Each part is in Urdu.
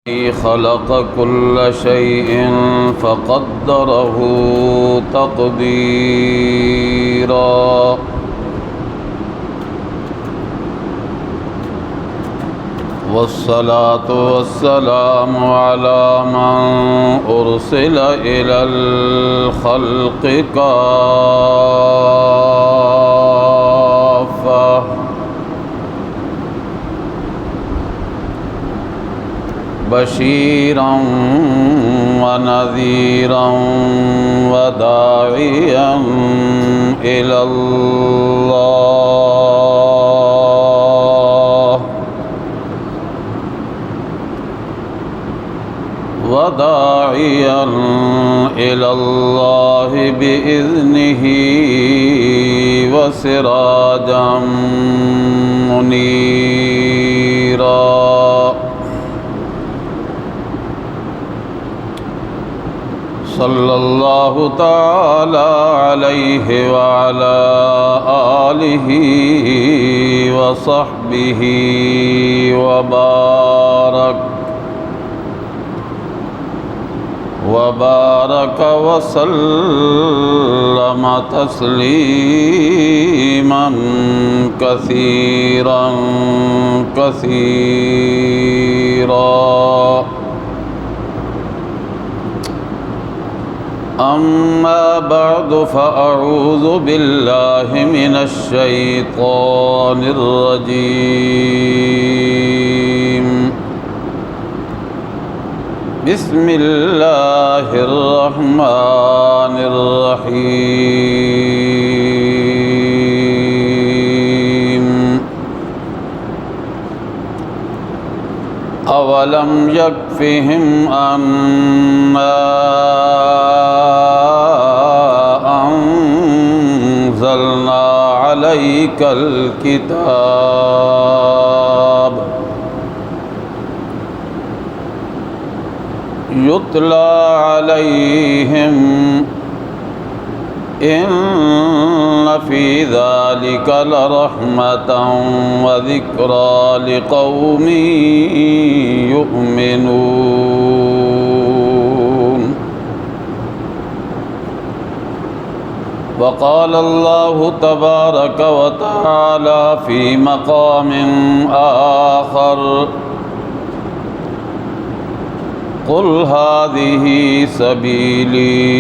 خلق كل شيء فقدره تقديرا والصلاة والسلام على من أرسل إلى الخلق كافة بشيرا ونذيرا وداعيا إلى الله بإذنه وسراجا منيرا صلى الله تعالى عليه وعلى آله وصحبه وبارك وسلم تسليما كثيرا كثيرا. أما بعد فأعوذ بالله من الشيطان الرجيم. بسم الله الرحمن الرحيم. أولم يكفهم أنا أنزلنا عليك الكتاب يتلى عليهم إن في ذلك لرحمة وذكرى لقوم يؤمنون. وقال الله تبارك وتعالى في مقام آخر: قل هذه سبيلي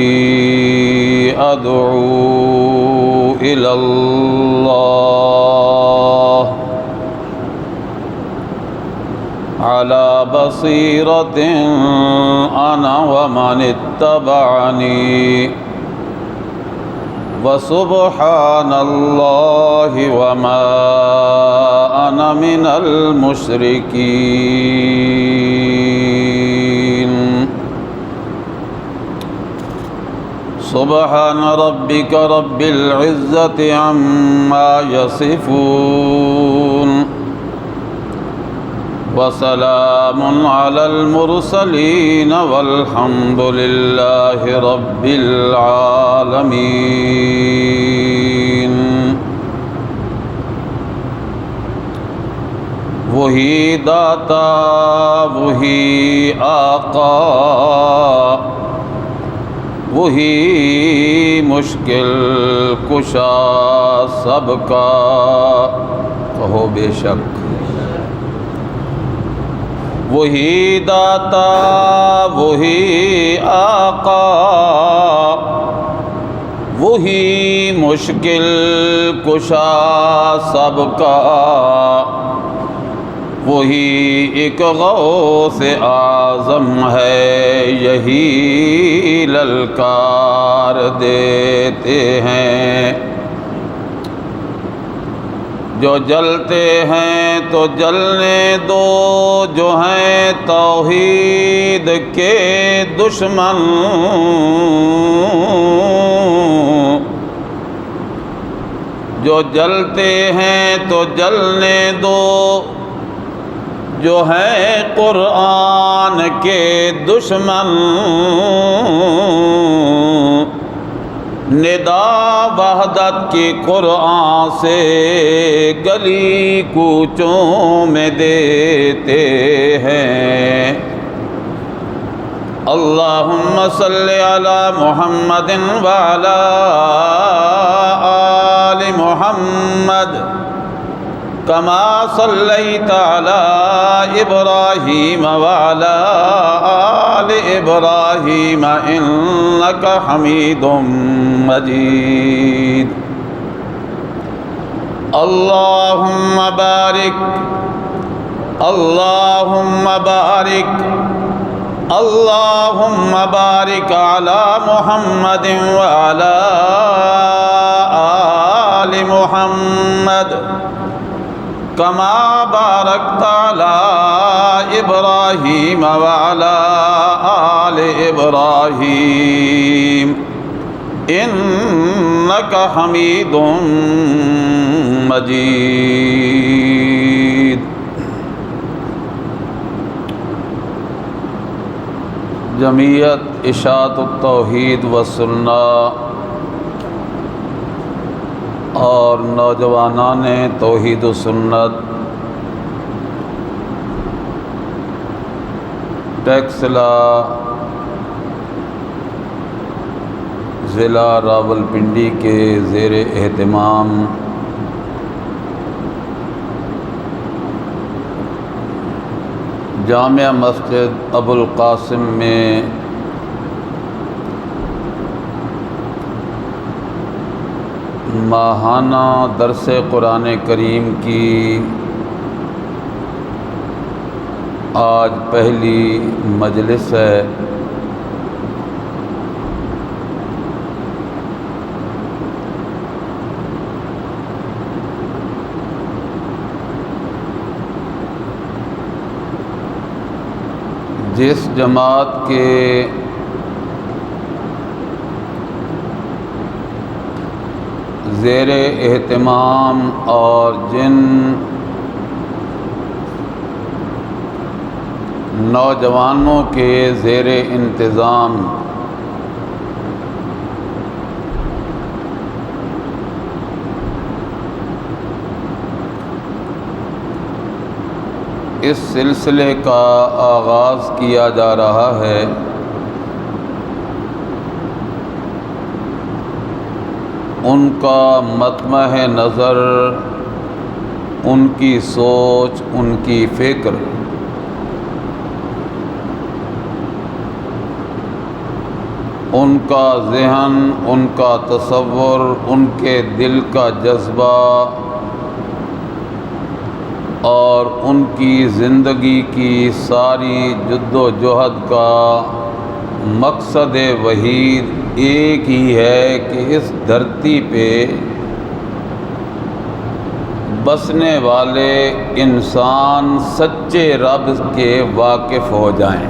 أدعو إلى الله على بصيرة أنا ومن اتبعني وسبحان الله وما أنا من المشركين. سبحان ربك رب العزة عما يصفون وسلام على المرسلين والحمد لله رب العالمين. وہی داتا وہی آقا وہی مشکل کشا سب کا، کہو بے شک. وہی داتا وہی آقا وہی مشکل کشا سب کا، وہی ایک غوث اعظم ہے، یہی للکار دیتے ہیں. جو جلتے ہیں تو جلنے دو، جو ہیں توحید کے دشمن. جو جلتے ہیں تو جلنے دو، جو ہے قرآن کے دشمن. ندا وحدت کی قرآن سے گلی کوچوں میں دیتے ہیں. اللهم صل على محمد وعلى آل محمد كما صليت على إبراهيم وعلى آل إبراهيم إنك حميد مجيد اللهم بارك اللهم بارك اللهم بارك على محمد وعلى آل محمد كما باركت على إبراهيم وعلى آل إبراهيم إنك حميد مجيد۔ جمعیت اشاعت التوحید و سنہ اور نوجوانان توحید و سنت ٹیکسلا ضلع راولپنڈی کے زیر اہتمام جامع مسجد ابوالقاسم میں ماہانہ درس قرآن کریم کی آج پہلی مجلس ہے۔ جس جماعت کے زیر اہتمام اور جن نوجوانوں کے زیر انتظام اس سلسلے کا آغاز کیا جا رہا ہے، ان کا مطمع نظر، ان کی سوچ، ان کی فکر ان کا ذہن، ان کا تصور، ان کے دل کا جذبہ اور ان کی زندگی کی ساری جد و جہد کا مقصد وحید ایک ہی ہے کہ اس دھرتی پہ بسنے والے انسان سچے رب کے واقف ہو جائیں،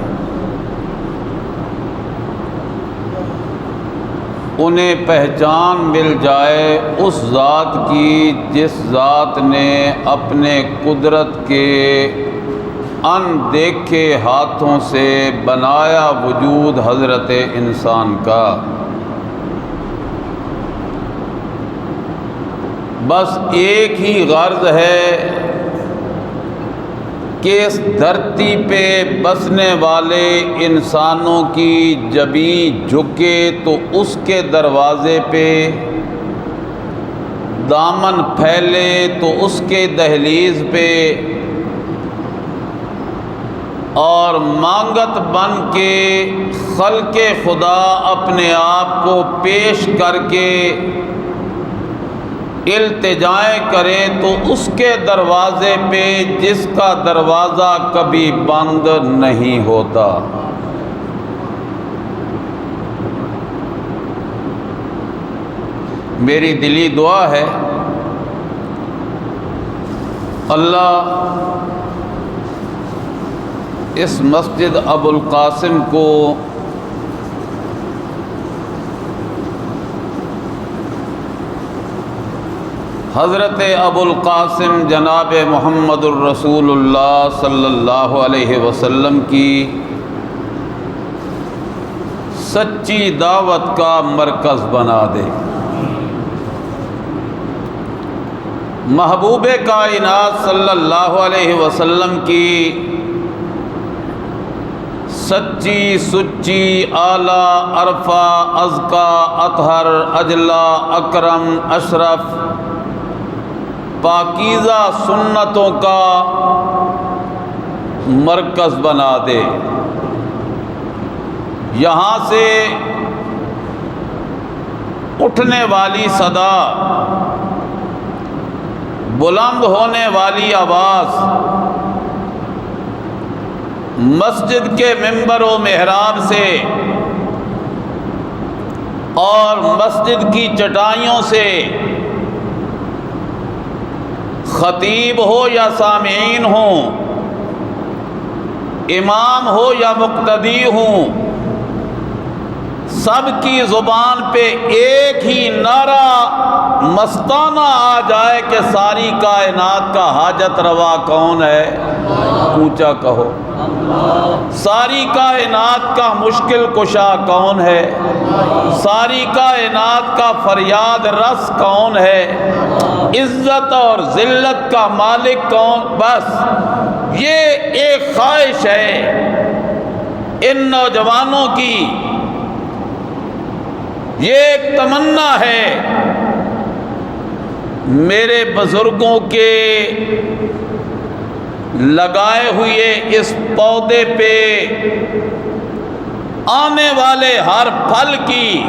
انہیں پہچان مل جائے اس ذات کی جس ذات نے اپنے قدرت کے اندیکھے ہاتھوں سے بنایا وجود حضرت انسان کا۔ بس ایک ہی غرض ہے کہ اس دھرتی پہ بسنے والے انسانوں کی جبیں جھکے تو اس کے دروازے پہ، دامن پھیلے تو اس کے دہلیز پہ، اور مانگت بن کے خلق خدا اپنے آپ کو پیش کر کے التجائیں کریں تو اس کے دروازے پہ جس کا دروازہ کبھی بند نہیں ہوتا۔ میری دلی دعا ہے اللہ اس مسجد ابوالقاسم کو حضرت ابوالقاسم جناب محمد الرسول اللہ صلی اللہ علیہ وسلم کی سچی دعوت کا مرکز بنا دے، محبوب کائنات صلی اللہ علیہ وسلم کی سچی سچی اعلیٰ عرفہ ازکا اطہر اجلا اکرم اشرف پاکیزہ سنتوں کا مرکز بنا دے۔ یہاں سے اٹھنے والی صدا، بلند ہونے والی آواز مسجد کے ممبر و محراب سے اور مسجد کی چٹائیوں سے، خطیب ہو یا سامعین ہوں، امام ہو یا مقتدی ہوں، سب کی زبان پہ ایک ہی نعرہ مستانہ آ جائے کہ ساری کائنات کا حاجت روا کون ہے؟ اونچا کہو۔ ساری کائنات کا مشکل کشا کون ہے؟ ساری کائنات کا فریاد رس کون ہے؟ عزت اور ذلت کا مالک کون؟ بس یہ ایک خواہش ہے ان نوجوانوں کی، یہ ایک تمنا ہے۔ میرے بزرگوں کے لگائے ہوئے اس پودے پہ آنے والے ہر پھل کی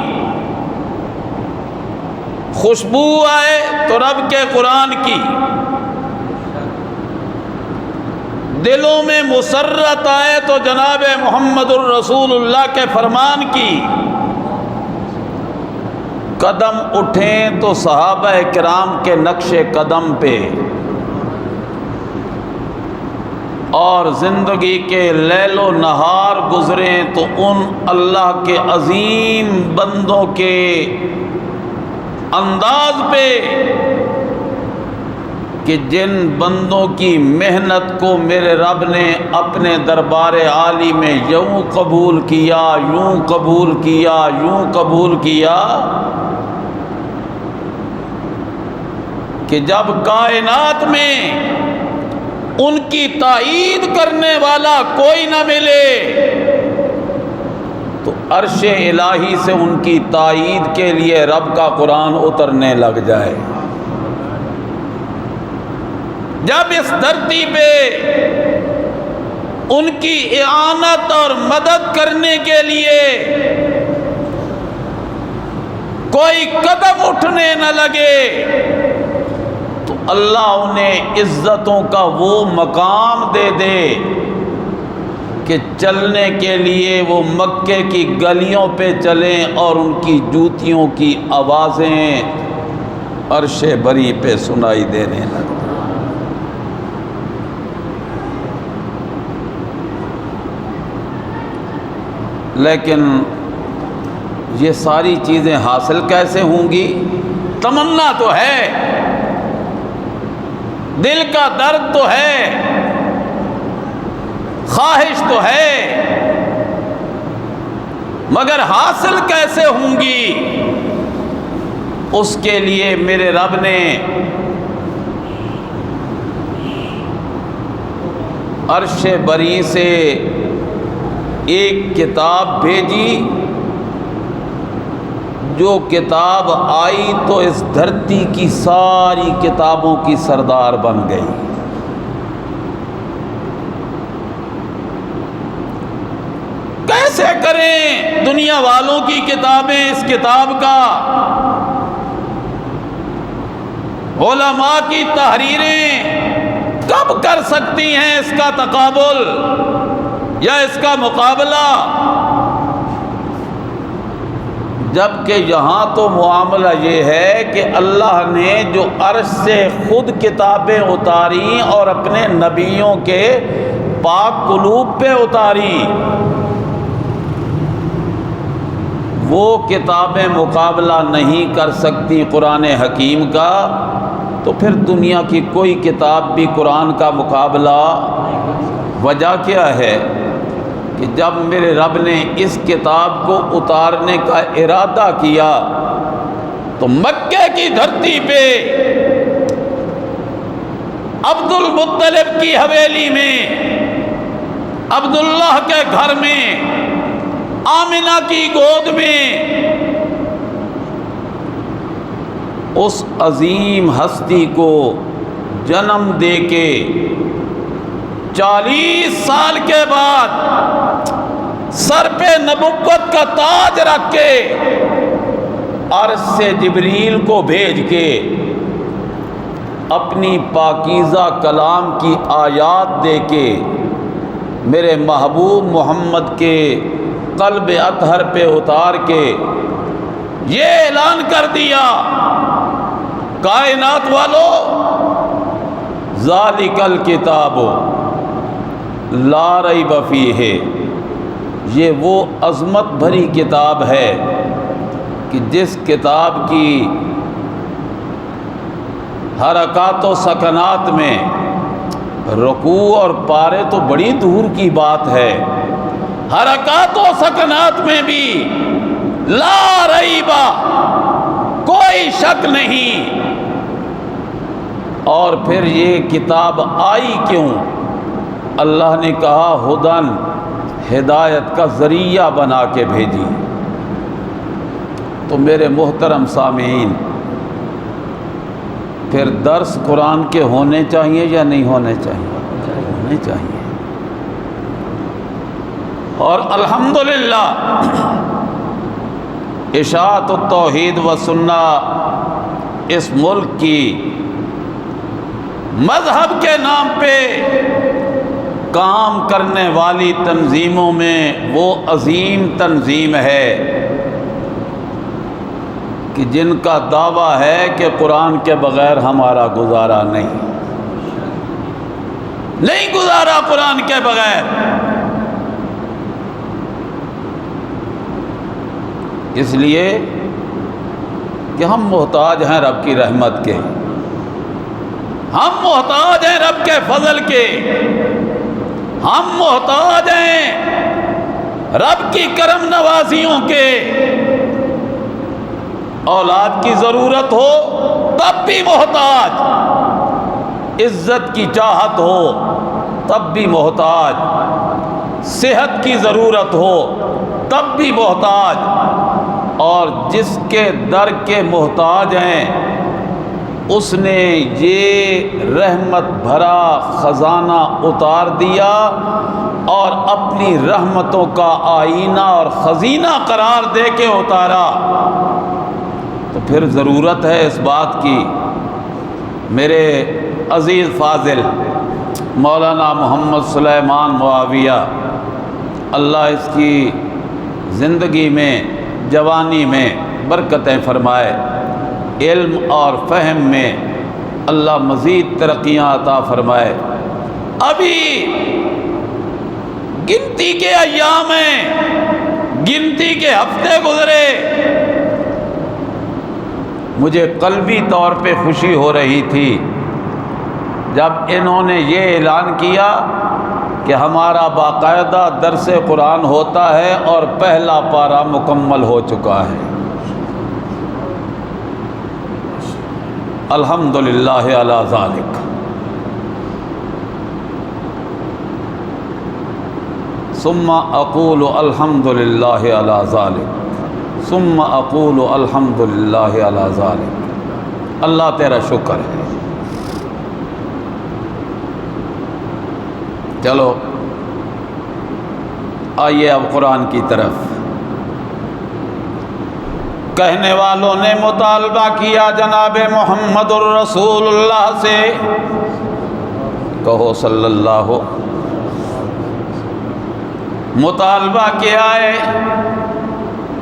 خوشبو آئے تو رب کے قرآن کی، دلوں میں مسرت آئے تو جناب محمد الرسول اللہ کے فرمان کی، قدم اٹھیں تو صحابہ کرام کے نقش قدم پہ، اور زندگی کے لیل و نہار گزریں تو ان اللہ کے عظیم بندوں کے انداز پہ کہ جن بندوں کی محنت کو میرے رب نے اپنے دربار عالی میں یوں قبول کیا، یوں قبول کیا، یوں قبول کیا کہ جب کائنات میں ان کی تائید کرنے والا کوئی نہ ملے تو عرش الہی سے ان کی تائید کے لیے رب کا قرآن اترنے لگ جائے۔ جب اس دھرتی پہ ان کی اعانت اور مدد کرنے کے لیے کوئی قدم اٹھنے نہ لگے تو اللہ انہیں عزتوں کا وہ مقام دے دے کہ چلنے کے لیے وہ مکے کی گلیوں پہ چلیں اور ان کی جوتیوں کی آوازیں عرش بری پہ سنائی دینے لگیں۔ لیکن یہ ساری چیزیں حاصل کیسے ہوں گی؟ تمنا تو ہے، دل کا درد تو ہے، خواہش تو ہے، مگر حاصل کیسے ہوں گی؟ اس کے لیے میرے رب نے عرش بری سے ایک کتاب بھیجی، جو کتاب آئی تو اس دھرتی کی ساری کتابوں کی سردار بن گئی۔ کیسے کریں دنیا والوں کی کتابیں اس کتاب کا؟ علماء کی تحریریں کب کر سکتی ہیں اس کا تقابل یا اس کا مقابلہ؟ جبکہ یہاں تو معاملہ یہ ہے کہ اللہ نے جو عرش سے خود کتابیں اتاری اور اپنے نبیوں کے پاک قلوب پہ اتاری، وہ کتابیں مقابلہ نہیں کر سکتی قرآن حکیم کا، تو پھر دنیا کی کوئی کتاب بھی قرآن کا مقابلہ۔ وجہ کیا ہے کہ جب میرے رب نے اس کتاب کو اتارنے کا ارادہ کیا تو مکے کی دھرتی پہ عبد المطلب کی حویلی میں عبداللہ کے گھر میں، آمنہ کی گود میں اس عظیم ہستی کو جنم دے کے 40 سال کے بعد سر پہ نبوت کا تاج رکھ کے عرش سے جبریل کو بھیج کے اپنی پاکیزہ کلام کی آیات دے کے میرے محبوب محمد کے قلب اطہر پہ اتار کے یہ اعلان کر دیا، کائنات والو، ذالک الکتاب لا ریب فیہ، یہ وہ عظمت بھری کتاب ہے کہ جس کتاب کی حرکات و سکنات میں رکوع اور پارے تو بڑی دور کی بات ہے، حرکات و سکنات میں بھی لا ریبہ، کوئی شک نہیں۔ اور پھر یہ کتاب آئی کیوں؟ اللہ نے کہا ہدن، ہدایت کا ذریعہ بنا کے بھیجی۔ تو میرے محترم سامعین، پھر درس قرآن کے ہونے چاہیے یا نہیں ہونے چاہیے؟ ہونے چاہیے۔ اور الحمدللہ اشاعت التوحید و سنہ اس ملک کی مذہب کے نام پہ کام کرنے والی تنظیموں میں وہ عظیم تنظیم ہے کہ جن کا دعویٰ ہے کہ قرآن کے بغیر ہمارا گزارا نہیں گزارا قرآن کے بغیر۔ اس لیے کہ ہم محتاج ہیں رب کی رحمت کے، ہم محتاج ہیں رب کے فضل کے، ہم محتاج ہیں رب کی کرم نوازیوں کے۔ اولاد کی ضرورت ہو تب بھی محتاج، عزت کی چاہت ہو تب بھی محتاج، صحت کی ضرورت ہو تب بھی محتاج، اور جس کے در کے محتاج ہیں اس نے یہ رحمت بھرا خزانہ اتار دیا اور اپنی رحمتوں کا آئینہ اور خزینہ قرار دے کے اتارا۔ تو پھر ضرورت ہے اس بات کی، میرے عزیز فاضل مولانا محمد سلیمان معاویہ، اللہ اس کی زندگی میں، جوانی میں برکتیں فرمائے، علم اور فہم میں اللہ مزید ترقیاں عطا فرمائے۔ ابھی گنتی کے ایام ہیں، گنتی کے ہفتے گزرے، مجھے قلبی طور پہ خوشی ہو رہی تھی جب انہوں نے یہ اعلان کیا کہ ہمارا باقاعدہ درس قرآن ہوتا ہے اور پہلا پارہ مکمل ہو چکا ہے۔ الحمدللہ علی ذالک۔ ثم اقول الحمدللہ علی ذالک، ثم اقول الحمدللہ علی ذالک۔ اللہ تیرا شکر ہے۔ چلو آئیے اب قرآن کی طرف۔ کہنے والوں نے مطالبہ کیا جناب محمد الرسول اللہ سے، کہو صلی اللہ، مطالبہ کیا ہے؟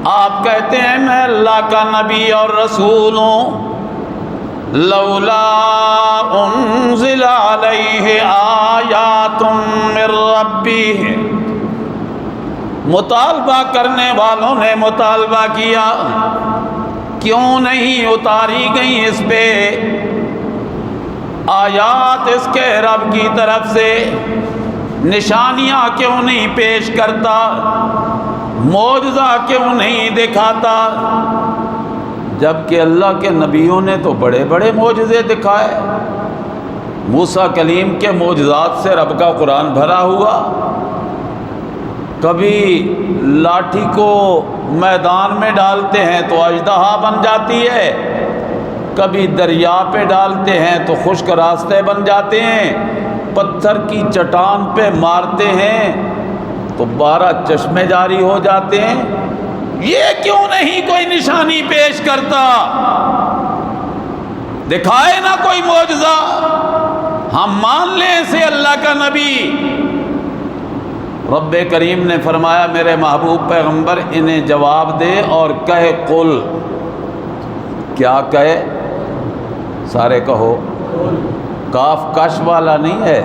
آپ کہتے ہیں میں اللہ کا نبی اور رسول ہوں، لولا انزل علیہ آیات من ربہ۔ مطالبہ کرنے والوں نے مطالبہ کیا کیوں نہیں اتاری گئی اس پہ آیات اس کے رب کی طرف سے، نشانیاں کیوں نہیں پیش کرتا، معجزہ کیوں نہیں دکھاتا، جبکہ اللہ کے نبیوں نے تو بڑے بڑے معجزے دکھائے۔ موسیٰ کلیم کے معجزات سے رب کا قرآن بھرا ہوا، کبھی لاٹھی کو میدان میں ڈالتے ہیں تو اژدہا بن جاتی ہے، کبھی دریا پہ ڈالتے ہیں تو خشک راستے بن جاتے ہیں، پتھر کی چٹان پہ مارتے ہیں تو 12 چشمے جاری ہو جاتے ہیں۔ یہ کیوں نہیں کوئی نشانی پیش کرتا، دکھائے نہ کوئی معجزہ، ہم مان لیں اسے اللہ کا نبی۔ رب کریم نے فرمایا میرے محبوب پیغمبر انہیں جواب دے اور کہے قل، کیا کہے؟ سارے کہو، کاف کش والا نہیں ہے،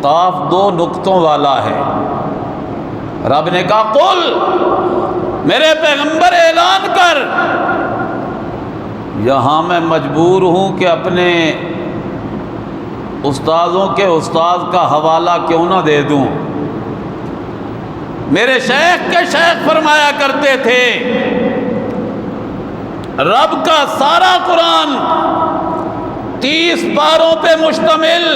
قاف 2 نقطوں والا ہے۔ رب نے کہا قل، میرے پیغمبر اعلان کر۔ یہاں میں مجبور ہوں کہ اپنے استاذوں کے استاذ کا حوالہ کیوں نہ دے دوں۔ میرے شیخ کے شیخ فرمایا کرتے تھے رب کا سارا قرآن 30 پاروں پہ مشتمل،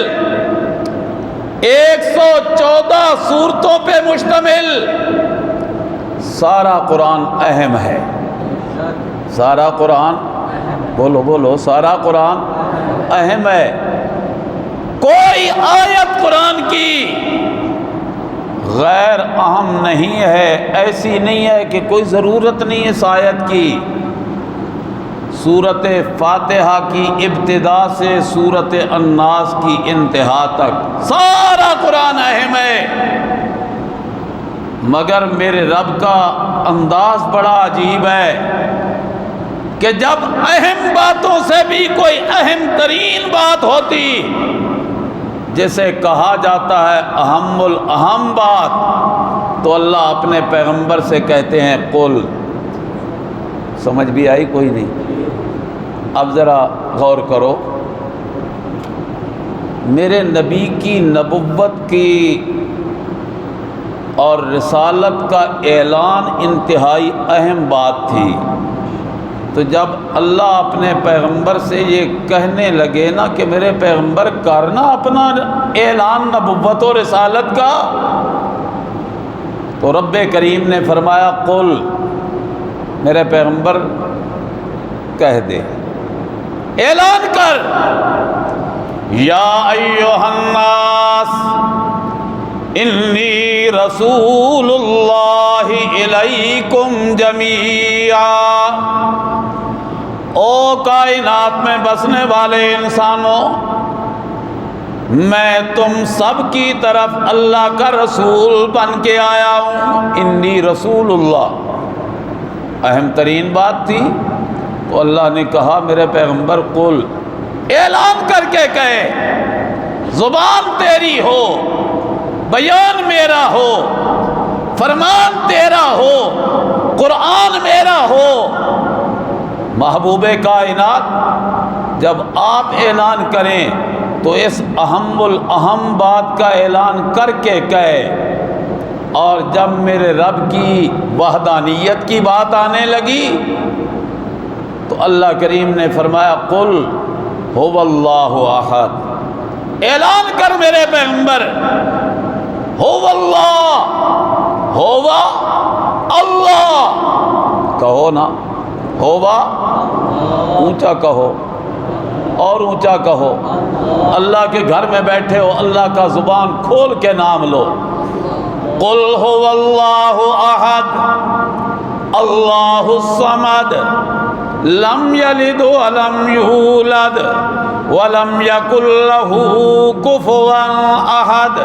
114 سورتوں پہ مشتمل، سارا قرآن اہم ہے۔ سارا قرآن، بولو بولو، سارا قرآن اہم ہے۔ کوئی آیت قرآن کی غیر اہم نہیں ہے، ایسی نہیں ہے کہ کوئی ضرورت نہیں اس آیت کی۔ سورت فاتحہ کی ابتدا سے سورت الناس کی انتہا تک سارا قرآن اہم ہے، مگر میرے رب کا انداز بڑا عجیب ہے کہ جب اہم باتوں سے بھی کوئی اہم ترین بات ہوتی، جسے کہا جاتا ہے اہم الاہم بات، تو اللہ اپنے پیغمبر سے کہتے ہیں قل۔ سمجھ بھی آئی کوئی نہیں؟ اب ذرا غور کرو، میرے نبی کی نبوت کی اور رسالت کا اعلان انتہائی اہم بات تھی، تو جب اللہ اپنے پیغمبر سے یہ کہنے لگے نا کہ میرے پیغمبر کرنا اپنا اعلان نبوت و رسالت کا، تو رب کریم نے فرمایا قل، میرے پیغمبر کہہ دے، اعلان کر، یا ایھا الناس انی رسول اللہ الیکم جمیعا۔ او کائنات میں بسنے والے انسانوں، میں تم سب کی طرف اللہ کا رسول بن کے آیا ہوں۔ انی رسول اللہ اہم ترین بات تھی، تو اللہ نے کہا میرے پیغمبر قل، اعلان کر کے کہے، زبان تیری ہو، بیان میرا ہو، فرمان تیرا ہو، قرآن میرا ہو۔ محبوب کائنات جب آپ اعلان کریں تو اس اہم الاہم بات کا اعلان کر کے کہے، اور جب میرے رب کی وحدانیت کی بات آنے لگی تو اللہ کریم نے فرمایا قل هو اللہ احد، اعلان کر میرے پیغمبر، هو اللہ، ہوا اللہ، کہو نا، ہوا اونچا کہو اور اونچا کہو۔ اللہ کے گھر میں بیٹھے ہو، اللہ کا زبان کھول کے نام لو، قل هو اللہ احد اللہ الصمد لم یلد ولم یولد ولم یکن لہ کفوا احد۔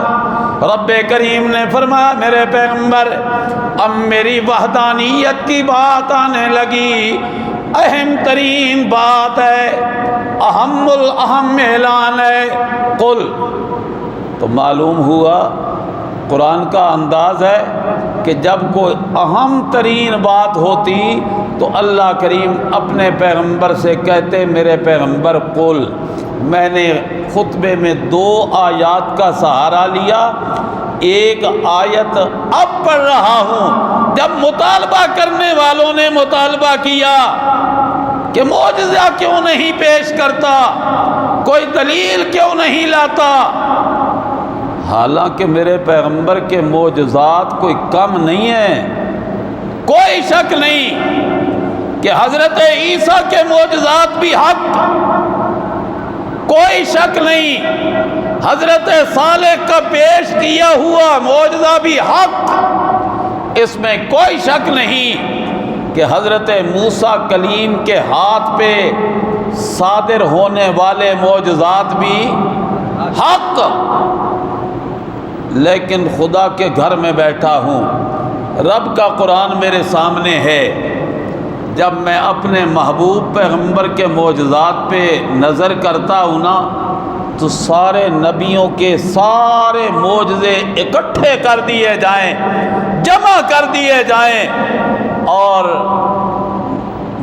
رب کریم نے فرمایا میرے پیغمبر، اب میری وحدانیت کی بات آنے لگی، اہم ترین بات ہے، اہم الاہم اعلان ہے، قل۔ تو معلوم ہوا قرآن کا انداز ہے کہ جب کوئی اہم ترین بات ہوتی تو اللہ کریم اپنے پیغمبر سے کہتے میرے پیغمبر قل۔ میں نے خطبے میں 2 آیات کا سہارا لیا، ایک آیت اب پڑھ رہا ہوں۔ جب مطالبہ کرنے والوں نے مطالبہ کیا کہ معجزہ کیوں نہیں پیش کرتا، کوئی دلیل کیوں نہیں لاتا، حالانکہ میرے پیغمبر کے معجزات کوئی کم نہیں ہیں، کوئی شک نہیں کہ حضرت عیسیٰ کے معجزات بھی حق، کوئی شک نہیں حضرت صالح کا پیش کیا ہوا معجزہ بھی حق، اس میں کوئی شک نہیں کہ حضرت موسیٰ کلیم کے ہاتھ پہ صادر ہونے والے معجزات بھی حق۔ لیکن خدا کے گھر میں بیٹھا ہوں، رب کا قرآن میرے سامنے ہے، جب میں اپنے محبوب پیغمبر کے معجزات پہ نظر کرتا ہوں نا تو سارے نبیوں کے سارے معجزے اکٹھے کر دیے جائیں، جمع کر دیے جائیں اور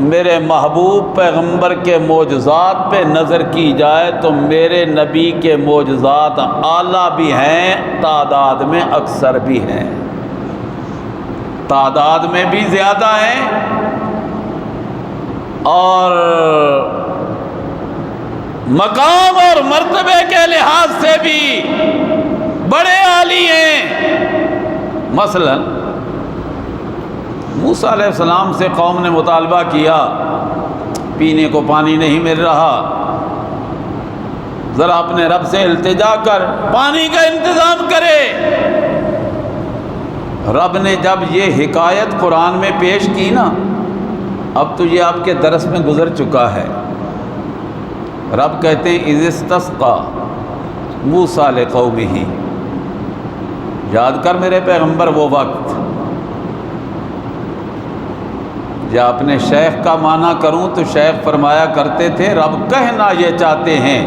میرے محبوب پیغمبر کے معجزات پہ نظر کی جائے تو میرے نبی کے معجزات اعلیٰ بھی ہیں، تعداد میں اکثر بھی ہیں، تعداد میں بھی زیادہ ہیں اور مقام اور مرتبے کے لحاظ سے بھی بڑے عالی ہیں۔ مثلا موسیٰ علیہ السلام سے قوم نے مطالبہ کیا، پینے کو پانی نہیں مل رہا، ذرا اپنے رب سے التجا کر پانی کا انتظام کرے۔ رب نے جب یہ حکایت قرآن میں پیش کی نا، اب تو یہ آپ کے درس میں گزر چکا ہے۔ رب کہتے ہیں اذ استسقى موسیٰ لقومہ، یاد کر میرے پیغمبر وہ وقت۔ یا اپنے شیخ کا معنی کروں تو شیخ فرمایا کرتے تھے رب کہنا یہ چاہتے ہیں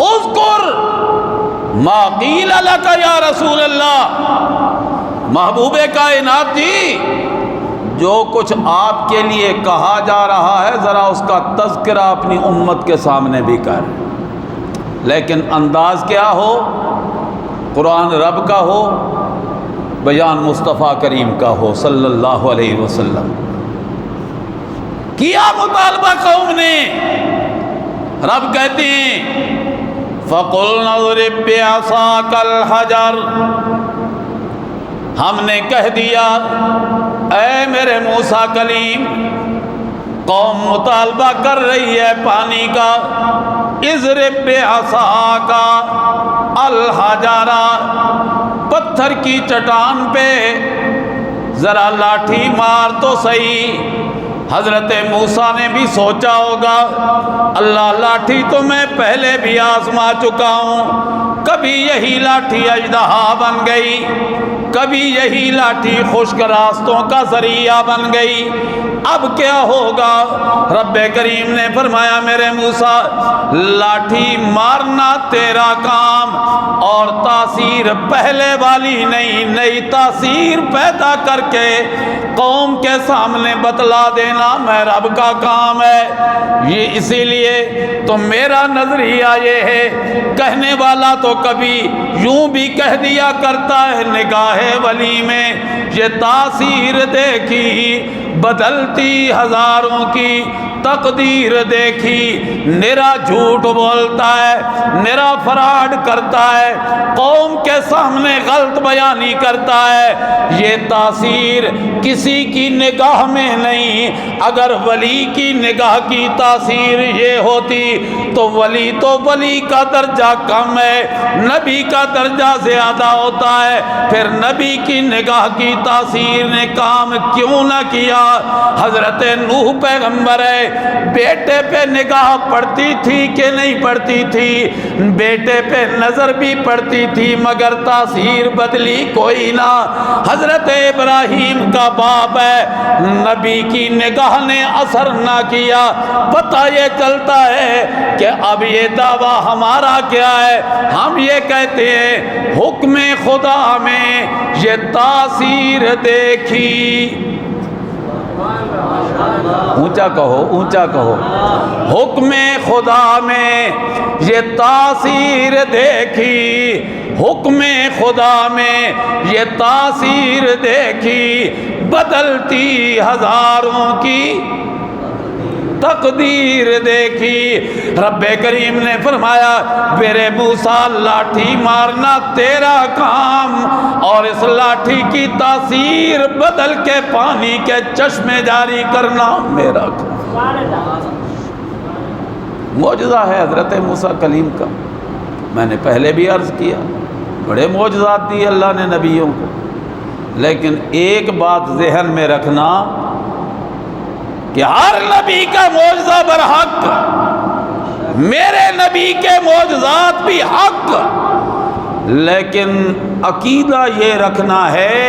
اذکر ما قیل لک یا رسول اللہ، محبوب کائنات جی جو کچھ آپ کے لیے کہا جا رہا ہے ذرا اس کا تذکرہ اپنی امت کے سامنے بھی کر، لیکن انداز کیا ہو؟ قرآن رب کا ہو، بیان مصطفیٰ کریم کا ہو صلی اللہ علیہ وسلم۔ کیا مطالبہ قوم نے، رب کہتے ہیں فَقُلْنَا اضْرِبْ بِعَصَاكَ الْحَجَرَ، ہم نے کہہ دیا اے میرے موسیٰ کلیم، قوم مطالبہ کر رہی ہے پانی کا، اضرب بعصاک الحجر، پتھر کی چٹان پہ ذرا لاٹھی مار تو صحیح۔ حضرت موسیٰ نے بھی سوچا ہوگا اللہ لاٹھی تو میں پہلے بھی آزما چکا ہوں، کبھی یہی لاٹھی اژدہا بن گئی، کبھی یہی لاٹھی خشک راستوں کا ذریعہ بن گئی، اب کیا ہوگا؟ رب کریم نے فرمایا میرے موسیٰ لاٹھی مارنا تیرا کام، اور تاثیر پہلے والی نہیں، نئی تاثیر پیدا کر کے قوم کے سامنے بتلا دینا میں رب کا کام ہے۔ یہ اسی لیے تو میرا نظریہ یہ ہے، کہنے والا تو کبھی یوں بھی کہہ دیا کرتا ہے نگاہ ولی میں یہ تاثیر دیکھی بدلتی ہزاروں کی تقدیر دیکھی، نرا جھوٹ بولتا ہے، نرا فراڈ کرتا ہے، قوم کے سامنے غلط بیانی کرتا ہے، یہ تاثیر کسی کی نگاہ میں نہیں۔ اگر ولی کی نگاہ کی تاثیر یہ ہوتی تو ولی کا درجہ کم ہے، نبی کا درجہ زیادہ ہوتا ہے، پھر نبی کی نگاہ کی تاثیر نے کام کیوں نہ کیا؟ حضرت نوح پیغمبر ہے، بیٹے پہ نگاہ پڑتی تھی کہ نہیں پڑتی تھی؟ بیٹے پہ نظر بھی پڑتی تھی مگر تاثیر بدلی کوئی نہ۔ حضرت ابراہیم کا باپ ہے، نبی کی نگاہ نے اثر نہ کیا۔ پتہ یہ چلتا ہے کہ اب یہ دعویٰ ہمارا کیا ہے؟ ہم یہ کہتے ہیں حکم خدا میں یہ تاثیر دیکھی، اونچا کہو اونچا کہو، حکم خدا میں یہ تاثیر دیکھی، حکم خدا میں یہ تاثیر دیکھی، بدلتی ہزاروں کی تقدیر دیکھی۔ رب کریم نے فرمایا میرے موسیٰ لاٹھی مارنا تیرا کام، اور اس لاٹھی کی تاثیر بدل کے پانی کے چشمے جاری کرنا میرا کام۔ معجزہ ہے حضرت موسیٰ کلیم کا، میں نے پہلے بھی عرض کیا بڑے معجزات دیے اللہ نے نبیوں کو، لیکن ایک بات ذہن میں رکھنا کہ ہر نبی کا معجزہ برحق، میرے نبی کے معجزات بھی حق، لیکن عقیدہ یہ رکھنا ہے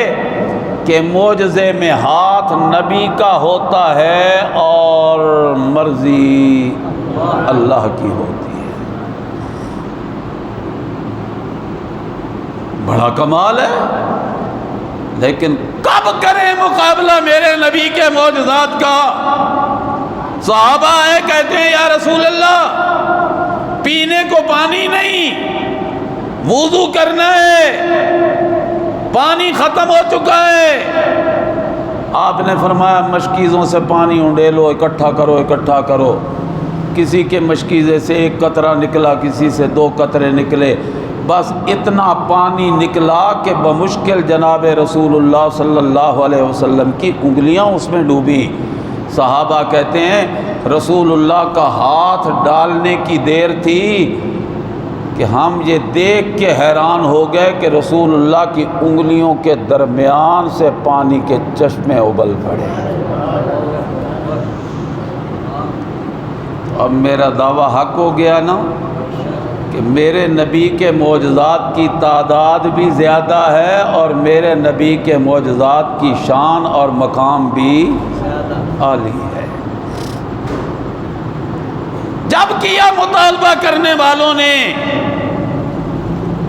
کہ معجزے میں ہاتھ نبی کا ہوتا ہے اور مرضی اللہ کی ہوتی ہے۔ بڑا کمال ہے، لیکن کب کریں مقابلہ میرے نبی کے معجزات کا؟ صحابہ آئے کہتے ہیں یا رسول اللہ پینے کو پانی نہیں، وضو کرنا ہے، پانی ختم ہو چکا ہے۔ آپ نے فرمایا مشکیزوں سے پانی انڈیلو، اکٹھا کرو اکٹھا کرو۔ کسی کے مشکیزے سے ایک قطرہ نکلا، کسی سے 2 قطرے نکلے، بس اتنا پانی نکلا کہ بمشکل جناب رسول اللہ صلی اللہ علیہ وسلم کی انگلیاں اس میں ڈوبی۔ صحابہ کہتے ہیں رسول اللہ کا ہاتھ ڈالنے کی دیر تھی کہ ہم یہ دیکھ کے حیران ہو گئے کہ رسول اللہ کی انگلیوں کے درمیان سے پانی کے چشمے ابل پڑے۔ اب میرا دعویٰ حق ہو گیا نا کہ میرے نبی کے معجزات کی تعداد بھی زیادہ ہے اور میرے نبی کے معجزات کی شان اور مقام بھی عالی ہے۔ جب کیا مطالبہ کرنے والوں نے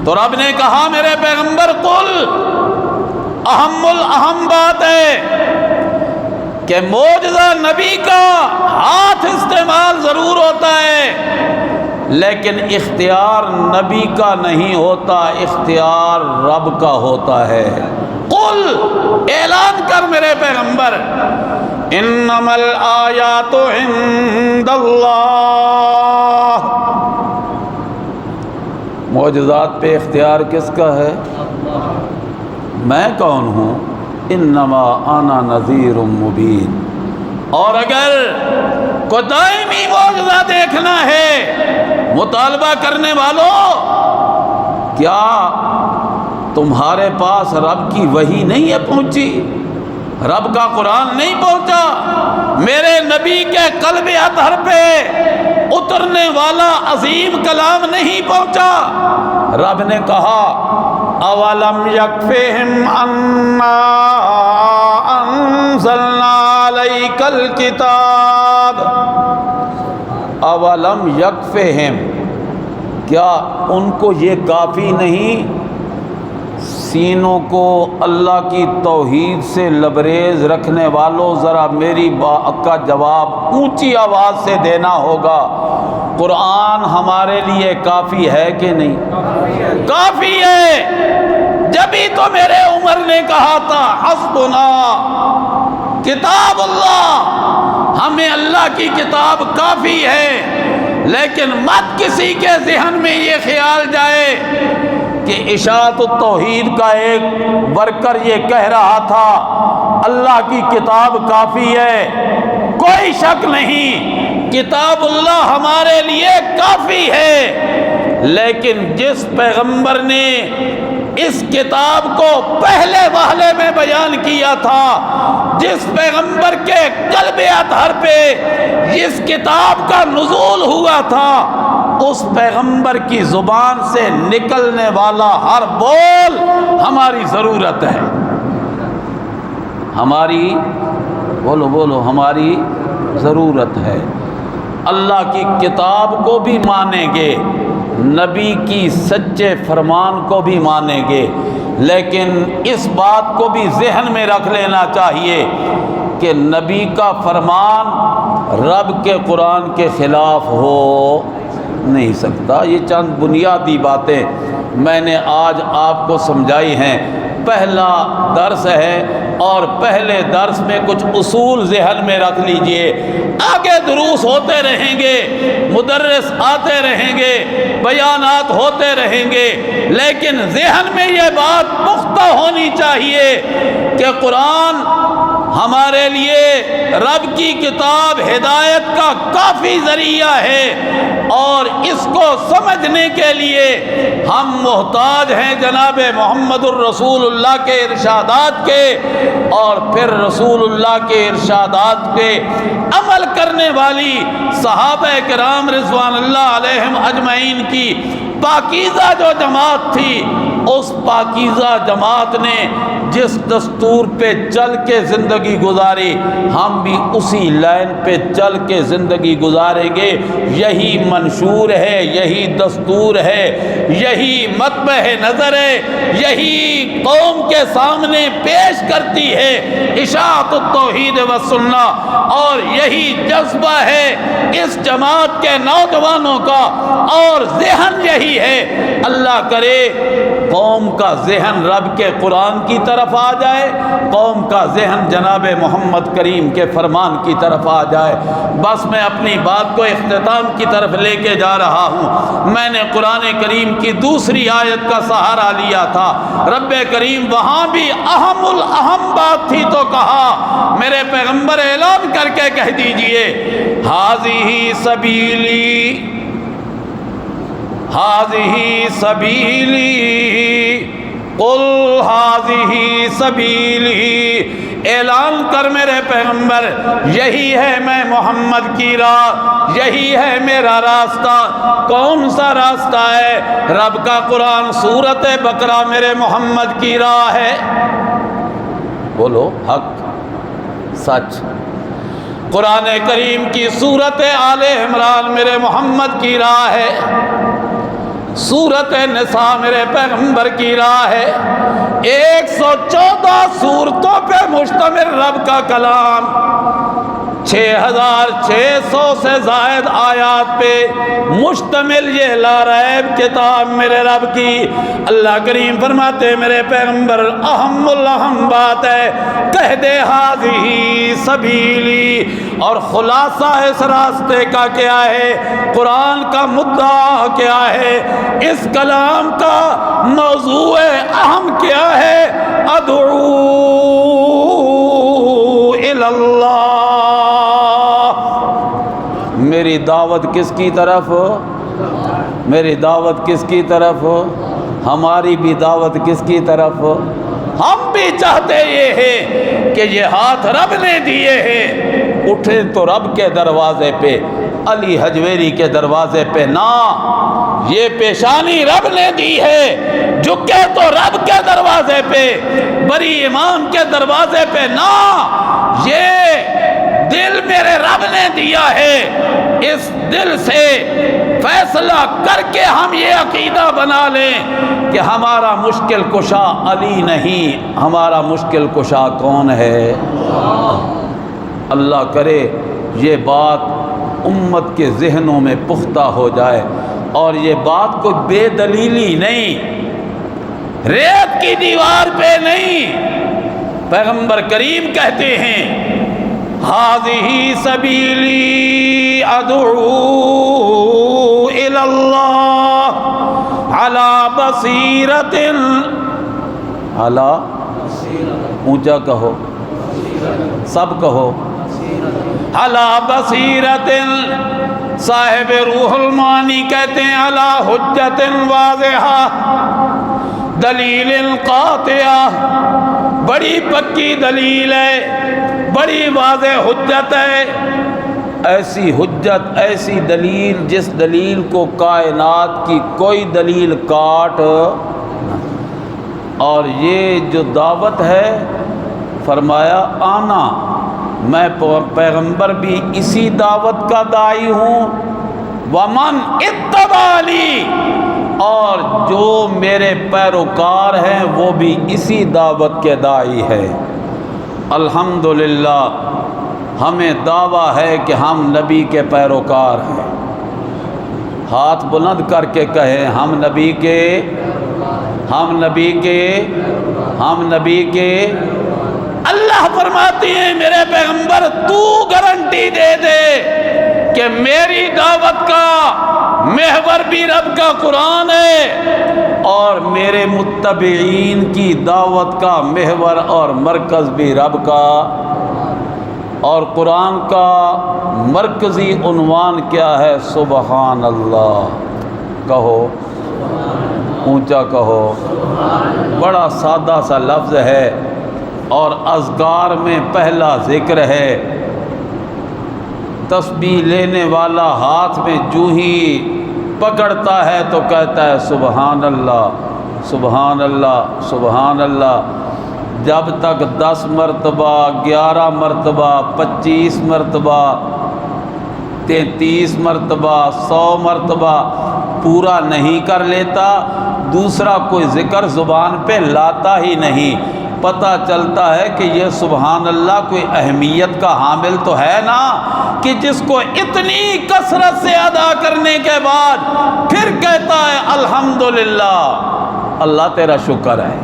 تو رب نے کہا میرے پیغمبر قل، اہم الاہم بات ہے کہ معجزہ نبی کا ہاتھ استعمال ضرور ہوتا ہے، لیکن اختیار نبی کا نہیں ہوتا، اختیار رب کا ہوتا ہے۔ قل، اعلان کر میرے پیغمبر، انما الآیات عند اللہ، معجزات پہ اختیار کس کا ہے؟ میں کون ہوں؟ انما انا نذیر مبین۔ اور اگر کوئی دائمی معجزہ دیکھنا ہے مطالبہ کرنے والوں، کیا تمہارے پاس رب کی وحی نہیں ہے پہنچی؟ رب کا قرآن نہیں پہنچا؟ میرے نبی کے قلب اطہر پہ اترنے والا عظیم کلام نہیں پہنچا؟ رب نے کہا اولم یکفہم انا انزلنا علیک الکتاب، اولم یکفہم، کیا ان کو یہ کافی نہیں؟ سینوں کو اللہ کی توحید سے لبریز رکھنے والوں، ذرا میری بات کا جواب اونچی آواز سے دینا ہوگا۔ قرآن ہمارے لیے کافی ہے کہ نہیں؟ کافی ہے۔ جبھی تو میرے عمر نے کہا تھا حسبنا کتاب اللہ، ہمیں اللہ کی کتاب کافی ہے، لیکن مت کسی کے ذہن میں یہ خیال جائے کہ اشاعت التوحید کا ایک ورکر یہ کہہ رہا تھا اللہ کی کتاب کافی ہے۔ کوئی شک نہیں، کتاب اللہ ہمارے لیے کافی ہے، لیکن جس پیغمبر نے اس کتاب کو پہلے وہلے میں بیان کیا تھا، جس پیغمبر کے قلب اطہر پہ جس کتاب کا نزول ہوا تھا، اس پیغمبر کی زبان سے نکلنے والا ہر بول ہماری ضرورت ہے، ہماری بولو ہماری ضرورت ہے۔ اللہ کی کتاب کو بھی مانیں گے، نبی کی سچے فرمان کو بھی مانیں گے، لیکن اس بات کو بھی ذہن میں رکھ لینا چاہیے کہ نبی کا فرمان رب کے قرآن کے خلاف ہو نہیں سکتا۔ یہ چند بنیادی باتیں میں نے آج آپ کو سمجھائی ہیں۔ پہلا درس ہے، اور پہلے درس میں کچھ اصول ذہن میں رکھ لیجئے۔ آگے دروس ہوتے رہیں گے، مدرس آتے رہیں گے، بیانات ہوتے رہیں گے، لیکن ذہن میں یہ بات پختہ ہونی چاہیے کہ قرآن ہمارے لیے رب کی کتاب ہدایت کا کافی ذریعہ ہے، اور اس کو سمجھنے کے لیے ہم محتاج ہیں جناب محمد الرسول اللہ کے ارشادات کے، اور پھر رسول اللہ کے ارشادات پہ عمل کرنے والی صحابہ کرام رضوان اللہ علیہم اجمعین کی پاکیزہ جو جماعت تھی، اس پاکیزہ جماعت نے جس دستور پہ چل کے زندگی گزاری، ہم بھی اسی لائن پہ چل کے زندگی گزاریں گے۔ یہی منشور ہے، یہی دستور ہے، یہی مطبع نظر ہے، یہی قوم کے سامنے پیش کرتی ہے اشاعت التوحید والسنہ، اور یہی جذبہ ہے اس جماعت کے نوجوانوں کا، اور ذہن یہی ہے۔ اللہ کرے قوم کا ذہن رب کے قرآن کی طرف آ جائے، قوم کا ذہن جناب محمد کریم کے فرمان کی طرف آ جائے۔ بس میں اپنی بات کو اختتام کی طرف لے کے جا رہا ہوں۔ میں نے قرآن کریم کی دوسری آیت کا سہارا لیا تھا، رب کریم وہاں بھی اہم الاہم بات تھی تو کہا، میرے پیغمبر اعلان کر کے کہہ دیجئے، ہذہ سبیلی ہذہ سبیلی قل ہذہ سبیلی، اعلان کر میرے پیغمبر، یہی ہے میں محمد کی راہ، یہی ہے میرا راستہ۔ کون سا راستہ ہے؟ رب کا قرآن سورۃ بقرہ میرے محمد کی راہ ہے۔ بولو حق سچ۔ قرآن کریم کی سورۃ آل عمران میرے محمد کی راہ ہے، سورۃ نساء میرے پیغمبر کی راہ ہے۔ 114 سورتوں پہ مشتمل رب کا کلام، 6600 سے زائد آیات پہ مشتمل یہ لا ریب کتاب میرے رب کی۔ اللہ کریم فرماتے میرے پیغمبر اہم الاہم بات ہے، کہہ دے ہذہ سبیلی، اور خلاصہ اس راستے کا کیا ہے، قرآن کا مدعا کیا ہے، اس کلام کا موضوع اہم کیا ہے، ادعو الی اللہ، میری دعوت کس کی طرف؟ میری دعوت کس کی طرف؟ ہماری بھی دعوت کس کی طرف؟ ہم بھی چاہتے یہ ہے کہ یہ ہاتھ رب نے دیے ہیں، اٹھے تو رب کے دروازے پہ، علی حجویری کے دروازے پہ نہ، یہ پیشانی رب نے دی ہے، جھکے تو رب کے دروازے پہ، بری امام کے دروازے پہ نہ، یہ دل میرے رب نے دیا ہے، اس دل سے فیصلہ کر کے ہم یہ عقیدہ بنا لیں کہ ہمارا مشکل کشا علی نہیں، ہمارا مشکل کشا کون ہے؟ اللہ کرے یہ بات امت کے ذہنوں میں پختہ ہو جائے، اور یہ بات کوئی بے دلیلی نہیں، ریت کی دیوار پہ نہیں، پیغمبر کریم کہتے ہیں ہذہ سبیلی ادعو الی اللہ علی بصیرۃ، علی اونچا کہو، سب کہو، علی بصیرۃ، صاحب روح المعانی کہتے ہیں علی حجت واضحہ، دلیل قاطعہ، بڑی پکی دلیل ہے، بڑی واضح حجت ہے، ایسی حجت، ایسی دلیل جس دلیل کو کائنات کی کوئی دلیل کاٹ نہ۔ اور یہ جو دعوت ہے، فرمایا آنا، میں پیغمبر بھی اسی دعوت کا داعی ہوں، ومن اتبعنی، اور جو میرے پیروکار ہیں وہ بھی اسی دعوت کے داعی ہے۔ الحمدللہ ہمیں دعویٰ ہے کہ ہم نبی کے پیروکار ہیں، ہاتھ بلند کر کے کہیں ہم نبی کے ہم نبی کے اللہ فرماتے ہیں میرے پیغمبر تو گارنٹی دے دے کہ میری دعوت کا محور بھی رب کا قرآن ہے اور میرے متبعین کی دعوت کا محور اور مرکز بھی رب کا، اور قرآن کا مرکزی عنوان کیا ہے؟ سبحان اللہ۔ کہو، اونچا کہو۔ بڑا سادہ سا لفظ ہے اور اذکار میں پہلا ذکر ہے۔ تسبیح لینے والا ہاتھ میں جو ہی پکڑتا ہے تو کہتا ہے سبحان اللہ، سبحان اللہ، سبحان اللہ۔ جب تک 10 مرتبہ، 11 مرتبہ، 25 مرتبہ، 33 مرتبہ، 100 مرتبہ پورا نہیں کر لیتا، دوسرا کوئی ذکر زبان پہ لاتا ہی نہیں، پتہ چلتا ہے کہ یہ سبحان اللہ کوئی اہمیت کا حامل تو ہے نا، کہ جس کو اتنی کثرت سے ادا کرنے کے بعد پھر کہتا ہے الحمدللہ، اللہ تیرا شکر ہے،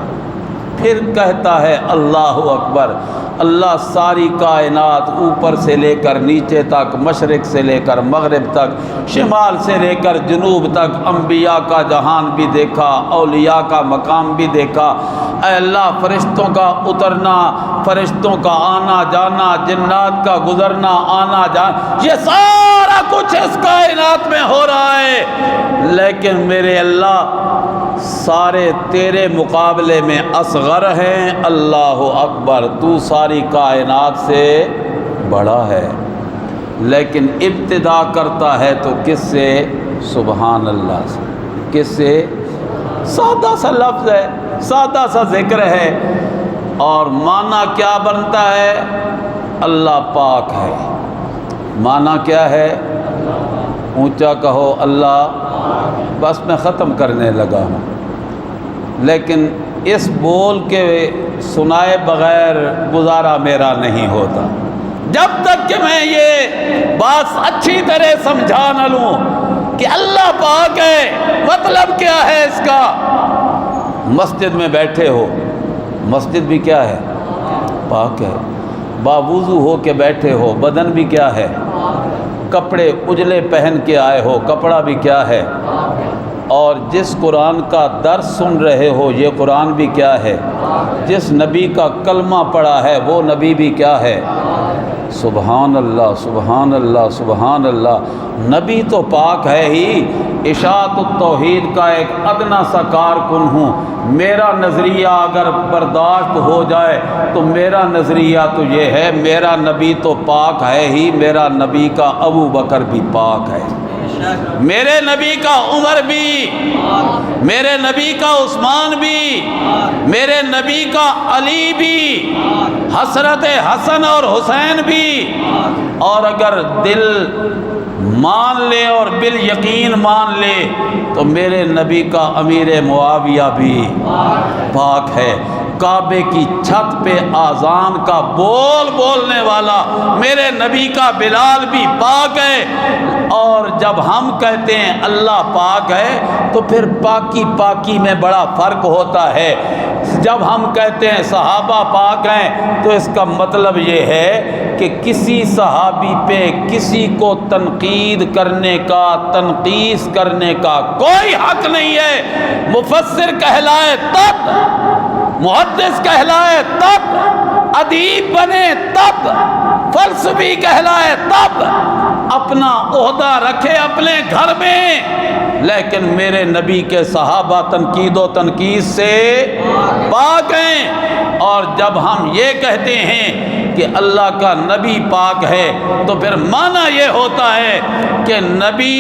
پھر کہتا ہے اللہ اکبر۔ اللہ ساری کائنات اوپر سے لے کر نیچے تک، مشرق سے لے کر مغرب تک، شمال سے لے کر جنوب تک، انبیاء کا جہان بھی دیکھا، اولیاء کا مقام بھی دیکھا۔ اے اللہ، فرشتوں کا اترنا، فرشتوں کا آنا جانا، جنات کا گزرنا آنا جانا، یہ سارا کچھ اس کائنات میں ہو رہا ہے، لیکن میرے اللہ سارے تیرے مقابلے میں اصغر ہیں۔ اللہ اکبر، تو ساری کائنات سے بڑا ہے، لیکن ابتدا کرتا ہے تو کس سے؟ سبحان اللہ سے۔ کس سے؟ سادہ سا لفظ ہے، سادہ سا ذکر ہے، اور معنی کیا بنتا ہے؟ اللہ پاک ہے۔ معنی کیا ہے؟ اونچا کہو اللہ۔ بس میں ختم کرنے لگا ہوں، لیکن اس بول کے سنائے بغیر گزارا میرا نہیں ہوتا، جب تک کہ میں یہ بات اچھی طرح سمجھا نہ لوں کہ اللہ پاک ہے۔ مطلب کیا ہے اس کا؟ مسجد میں بیٹھے ہو، مسجد بھی کیا ہے؟ پاک ہے۔ باوضو ہو کے بیٹھے ہو، بدن بھی کیا ہے؟ کپڑے اجلے پہن کے آئے ہو، کپڑا بھی کیا ہے؟ اور جس قرآن کا درس سن رہے ہو، یہ قرآن بھی کیا ہے؟ جس نبی کا کلمہ پڑھا ہے وہ نبی بھی کیا ہے؟ سبحان اللہ، سبحان اللہ، سبحان اللہ۔ نبی تو پاک ہے ہی، اشاعت التوحید کا ایک ادنا سا کارکن ہوں۔ میرا نظریہ اگر برداشت ہو جائے تو میرا نظریہ تو یہ ہے، میرا نبی تو پاک ہے ہی، میرا نبی کا ابو بکر بھی پاک ہے، میرے نبی کا عمر بھی، میرے نبی کا عثمان بھی، میرے نبی کا علی بھی، حضرت حسن اور حسین بھی، اور اگر دل مان لے اور بالیقین مان لے تو میرے نبی کا امیر معاویہ بھی پاک ہے۔ کعبے کی چھت پہ آذان کا بول بولنے والا میرے نبی کا بلال بھی پاک ہے۔ اور جب ہم کہتے ہیں اللہ پاک ہے تو پھر پاکی پاکی میں بڑا فرق ہوتا ہے۔ جب ہم کہتے ہیں صحابہ پاک ہیں تو اس کا مطلب یہ ہے کہ کسی صحابی پہ کسی کو تنقید کرنے کا، تنقیص کرنے کا کوئی حق نہیں ہے۔ مفسر کہلائے تب، محدث کہلائے تب، ادیب بنے تب، فلسفی کہلائے تب، اپنا عہدہ رکھے اپنے گھر میں، لیکن میرے نبی کے صحابہ تنقید و تنقیص سے پاک ہیں۔ اور جب ہم یہ کہتے ہیں کہ اللہ کا نبی پاک ہے تو پھر معنی یہ ہوتا ہے کہ نبی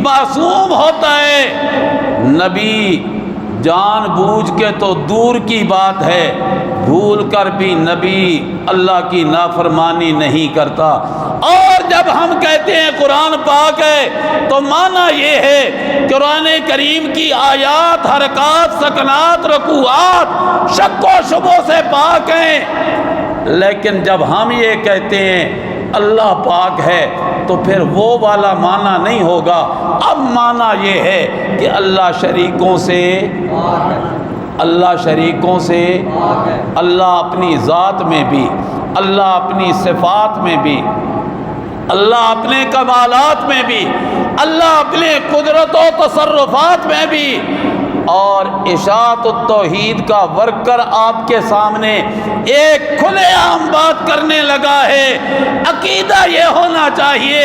معصوم ہوتا ہے۔ نبی جان بوجھ کے تو دور کی بات ہے، بھول کر بھی نبی اللہ کی نافرمانی نہیں کرتا۔ اور جب ہم کہتے ہیں قرآن پاک ہے تو معنی یہ ہے قرآن کریم کی آیات، حرکات، سکنات، رکوعات شک و شبہ سے پاک ہیں۔ لیکن جب ہم یہ کہتے ہیں اللہ پاک ہے تو پھر وہ والا معنی نہیں ہوگا۔ اب معنی یہ ہے کہ اللہ شریکوں سے اللہ شریکوں سے، اللہ اپنی ذات میں بھی، اللہ اپنی صفات میں بھی، اللہ اپنے کمالات میں بھی، اللہ اپنے قدرت و تصرفات میں بھی، اور اشاعت التوحید کا ورکر آپ کے سامنے ایک کھلے عام بات کرنے لگا ہے۔ عقیدہ یہ ہونا چاہیے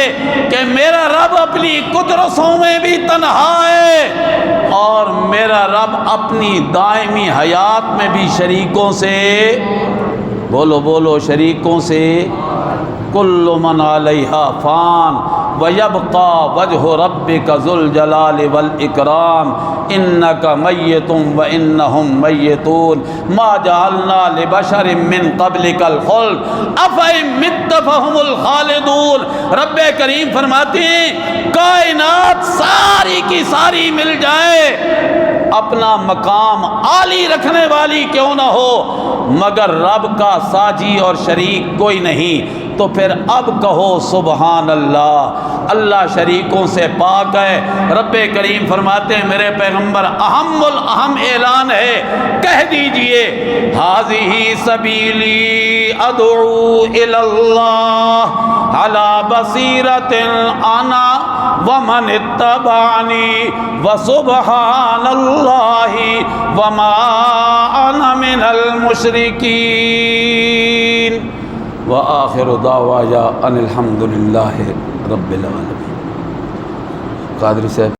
کہ میرا رب اپنی قدرتوں میں بھی تنہا ہے، اور میرا رب اپنی دائمی حیات میں بھی شریکوں سے، بولو بولو، شریکوں سے، کل من علیہا فان ویبقى وجہ ربک ذو الجلال والاکرام انک میت وانہم میتون ما جعلنا لبشر من قبلک الخلد افئن مت فہم الخالدون۔ رب کریم فرماتے ہیں کائنات ساری کی ساری مل جائے، اپنا مقام عالی رکھنے والی کیوں نہ ہو، مگر رب کا ساجی اور شریک کوئی نہیں، تو پھر اب کہو سبحان اللہ، اللہ شریکوں سے پاک ہے۔ رب کریم فرماتے ہیں میرے پیغمبر اہم الاہم اعلان ہے، کہہ دیجئے ھذہ سبیلی ادعو الی اللہ علی بصیرۃ انا ومن اتبعنی وسبحان اللہ وما انا من المشرکین۔ وآخر دعوایا ان الحمد للہ رب العالمین۔ قادری صاحب